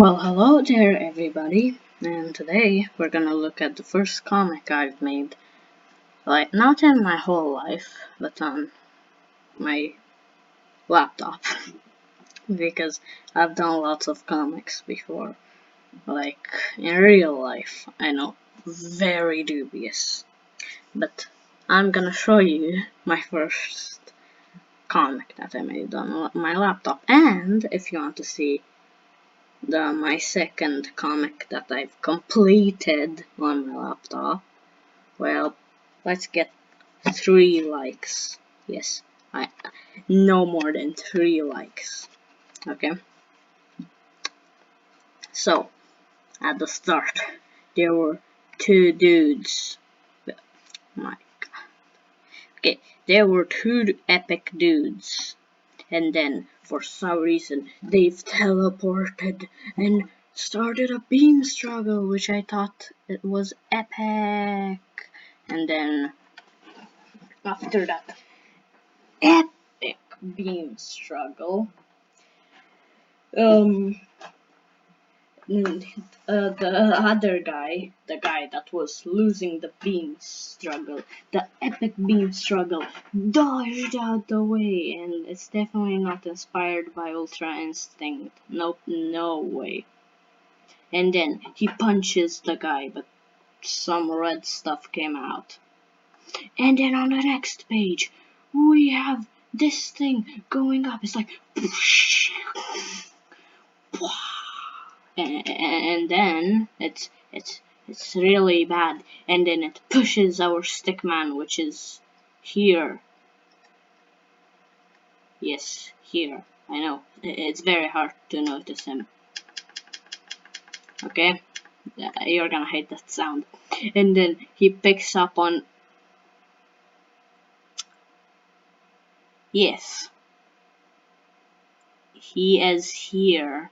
Well, hello there, everybody, and today we're gonna look at the first comic I've made. Like, not in my whole life, but on my laptop. Because I've done lots of comics before. Like, in real life, I know, very dubious. But I'm gonna show you my first comic that I made on my laptop. And if you want to see my second comic that I've completed on my laptop, well, let's get 3 likes. Yes, no more than 3 likes. Okay. So at the start, there were 2 dudes. My God. Okay, there were 2 epic dudes. And then, for some reason, they've teleported and started a beam struggle, which I thought it was epic. And then, after that epic beam struggle, the other guy, the guy that was losing the beam struggle, the epic beam struggle, dodged out the way, and it's definitely not inspired by Ultra Instinct. Nope, no way. And then he punches the guy, but some red stuff came out. And then on the next page, we have this thing going up. It's like, and then it's really bad. And then it pushes our stickman, which is here. Yes, here. I know. It's very hard to notice him. Okay? You're gonna hate that sound. And then he picks up on... Yes. He is here.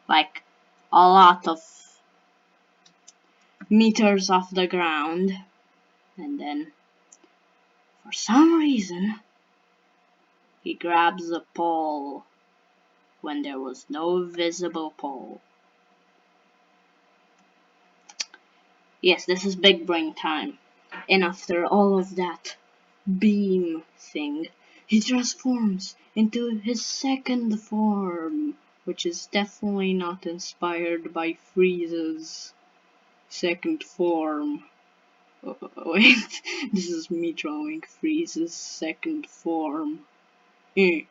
Like, a lot of meters off the ground. And then, for some reason, he grabs a pole when there was no visible pole. Yes, this is big brain time. And after all of that beam thing, he transforms into his second form, which is definitely not inspired by Frieza's second form. Wait, this is me drawing Frieza's second form. And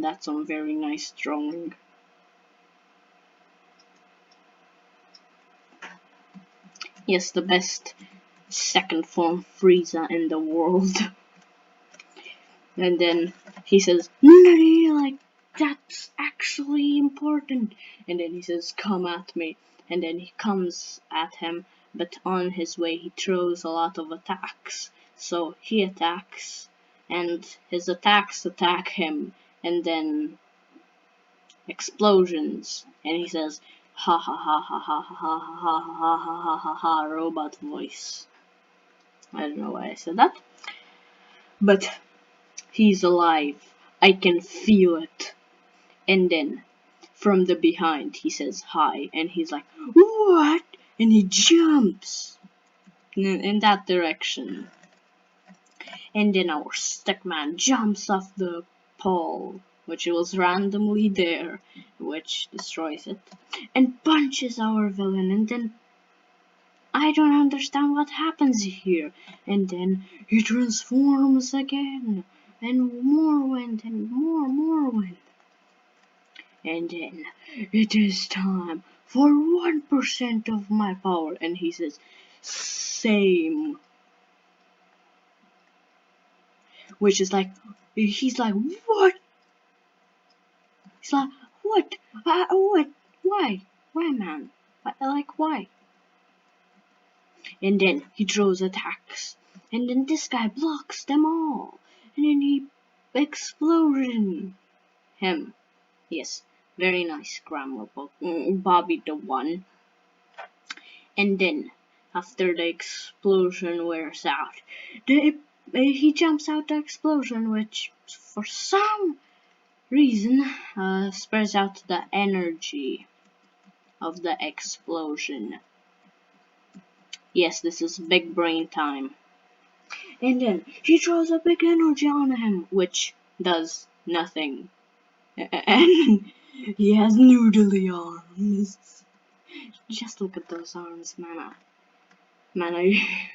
that's some very nice drawing. Yes, the best second form Frieza in the world. And then he says, "No, like, that's actually important." And then he says, "Come at me." And then he comes at him, but on his way he throws a lot of attacks. So he attacks, and his attacks attack him, and then explosions. And he says, "Ha ha ha ha ha ha ha ha ha ha ha ha ha," robot voice. I don't know why I said that. But he's alive. I can feel it. And then, from the behind, he says hi. And he's like, "What?" And he jumps in that direction. And then our stickman jumps off the pole, which was randomly there, which destroys it, and punches our villain. And then I don't understand what happens here. And then he transforms again, and more wind, and more wind. And then it is time for 1% of my power. And he says, "Same." Which is like, he's like, "What?" He's like, "What? What? Why? Why, man? Like, why?" And then he throws attacks. And then this guy blocks them all. And then he explosion him. Yes, very nice grammar book. Bobby the One. And then, after the explosion wears out, he jumps out the explosion, which for some reason spreads out the energy of the explosion. Yes, this is big brain time. And then he throws a big energy on him, which does nothing. And he has noodly arms. Just look at those arms, man.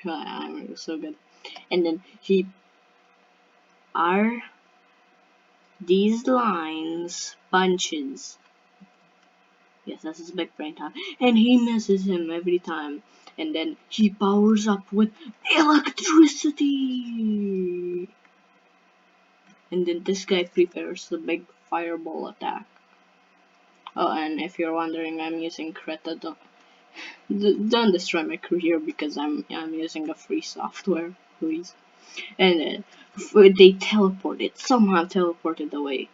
I'm so good. And then are these lines punches? Yes, that's his big brain time. And he misses him every time. And then he powers up with electricity. And then this guy prepares the big fireball attack. Oh, and if you're wondering, I'm using Krita. Don't destroy my career because I'm using a free software, please. And they somehow teleported away.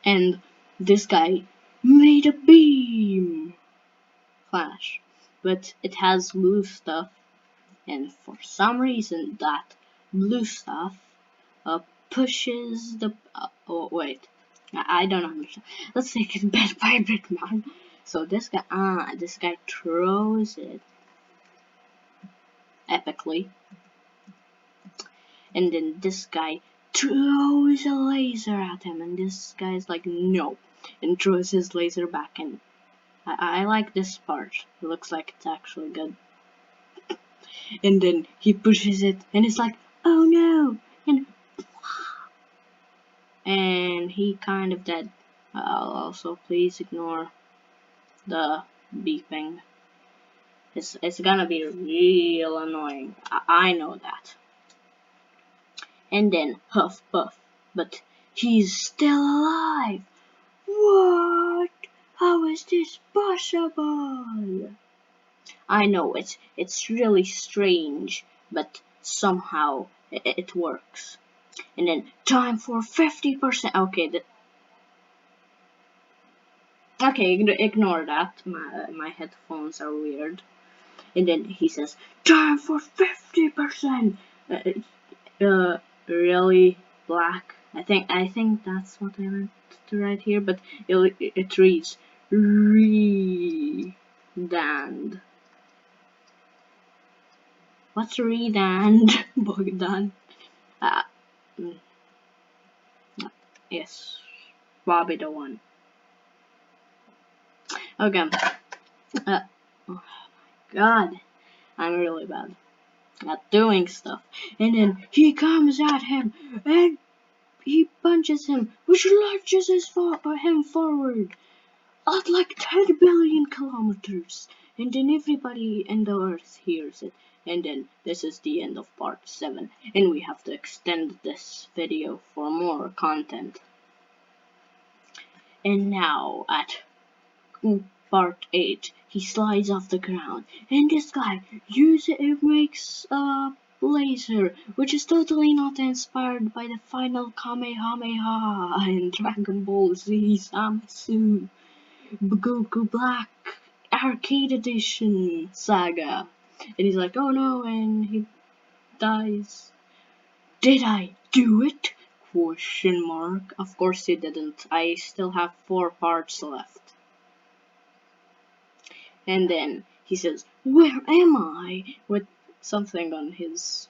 And this guy made a beam flash, but it has blue stuff, and for some reason that blue stuff pushes the oh wait, I don't understand. Let's take it bit by bit, man. So this guy throws it epically, and then this guy throws a laser at him, and this guy's like no, and throws his laser back. And I like this part. It looks like it's actually good. And then he pushes it, and it's like, oh no, and he kind of dead. Also, please ignore the beeping. It's gonna be real annoying. I know that. And then huff puff, but he's still alive. What? How is this possible? I know it's really strange, but somehow it works. And then time for 50%. Okay, ignore that. My headphones are weird. And then he says, time for 50%. Really black. I think that's what I meant to write here, but it reads Redand. What's Redand? Bogdan. Uh, mm, yes, Bobby the one. Okay. Oh my God, I'm really bad at doing stuff. And then he comes at him and he punches him, which launches him forward at like 10 billion kilometers. And then everybody in the earth hears it. And then this is the end of part 7. And we have to extend this video for more content. And now at part 8, he slides off the ground. And this guy makes a laser, which is totally not inspired by the final Kamehameha in Dragon Ball Z Zamasu Goku Black Arcade Edition Saga. And he's like, oh no, and he dies. Did I do it? Question mark. Of course he didn't. I still have 4 parts left. And then he says, where am I? With something on his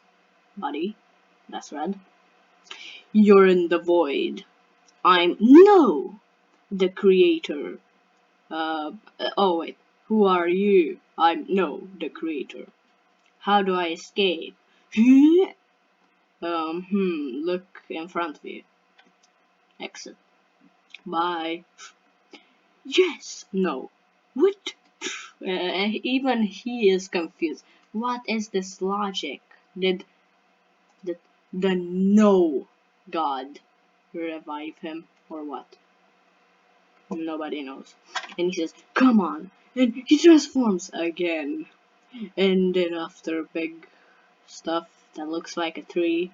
body. That's red. You're in the void. I'm the creator. Oh wait, who are you? I'm the creator. How do I escape? Look in front of you. Exit. Bye. Yes, no. What? Even he is confused. What is this logic? Did the no god revive him or what? Nobody knows. And he says, come on. And he transforms again. And then after big stuff that looks like a tree,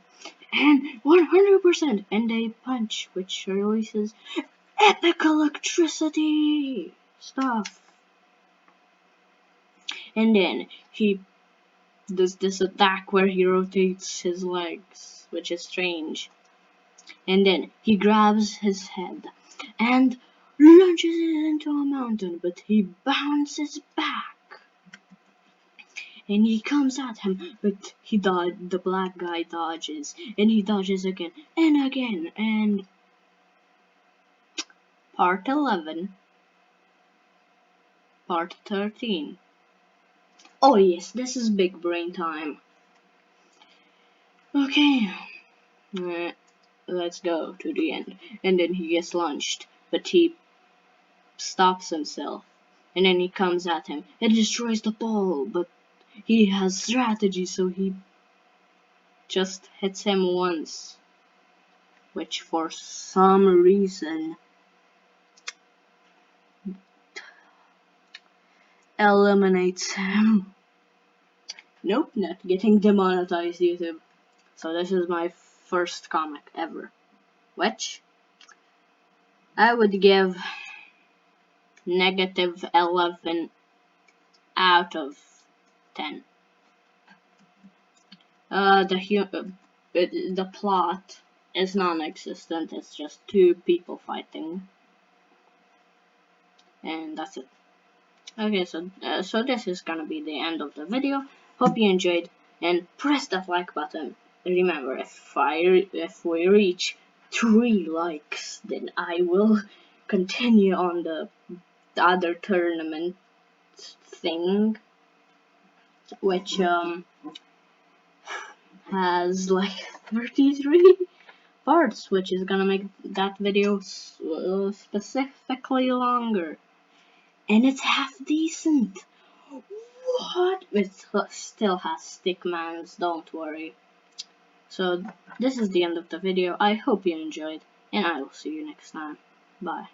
and 100%, and they punch, which releases epic electricity stuff. And then he does this attack where he rotates his legs, which is strange. and then he grabs his head and launches it into a mountain, but he bounces back. And he comes at him, but the black guy dodges, and he dodges again, and part 11, part 13. Oh yes, this is big brain time. Okay, let's go to the end. And then he gets launched, but he stops himself, and then he comes at him. It destroys the ball, but he has strategy, so he just hits him once, which for some reason eliminates him. Nope, not getting demonetized, YouTube. So this is my first comic ever, which I would give -11 out of 10. The plot is non-existent. It's just two people fighting, and that's it. Okay, so this is gonna be the end of the video. Hope you enjoyed, and press that like button. Remember, if we reach 3 likes, then I will continue on the other tournament thing, which has like 33 parts, which is gonna make that video specifically longer. And it's half decent. What? It still has stickmans, don't worry. So this is the end of the video. I hope you enjoyed, and I will see you next time. Bye.